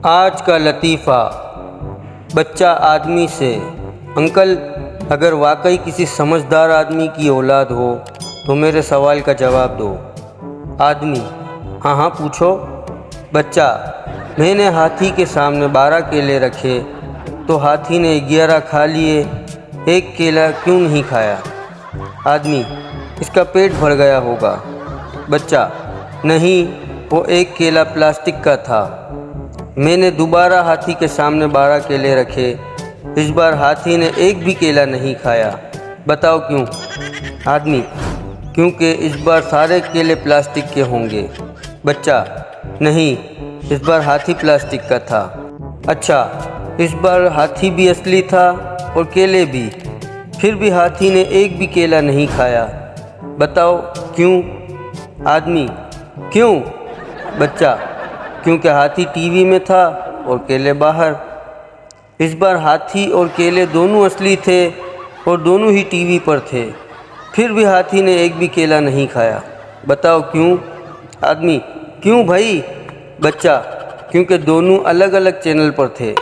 आज का लतीफ़ा। बच्चा आदमी से, अंकल अगर वाकई किसी समझदार आदमी की औलाद हो तो मेरे सवाल का जवाब दो। आदमी: हाँ हाँ पूछो। बच्चा: मैंने हाथी के सामने 12 केले रखे तो हाथी ने 11 खा लिए, एक केला क्यों नहीं खाया? आदमी: इसका पेट भर गया होगा। बच्चा: नहीं, वो एक केला प्लास्टिक का था। मैंने दोबारा हाथी के सामने 12 केले रखे, इस बार हाथी ने एक भी केला नहीं खाया, बताओ क्यों? आदमी: क्योंकि इस बार सारे केले प्लास्टिक के होंगे। बच्चा: नहीं, इस बार हाथी प्लास्टिक का था। अच्छा, इस बार हाथी भी असली था और केले भी, फिर भी हाथी ने एक भी केला नहीं खाया, बताओ क्यों? आदमी: क्यों? बच्चा: क्योंकि हाथी टीवी में था और केले बाहर। इस बार हाथी और केले दोनों असली थे और दोनों ही टीवी पर थे, फिर भी हाथी ने एक भी केला नहीं खाया, बताओ क्यों? आदमी: क्यों भाई? बच्चा: क्योंकि दोनों अलग अलग चैनल पर थे।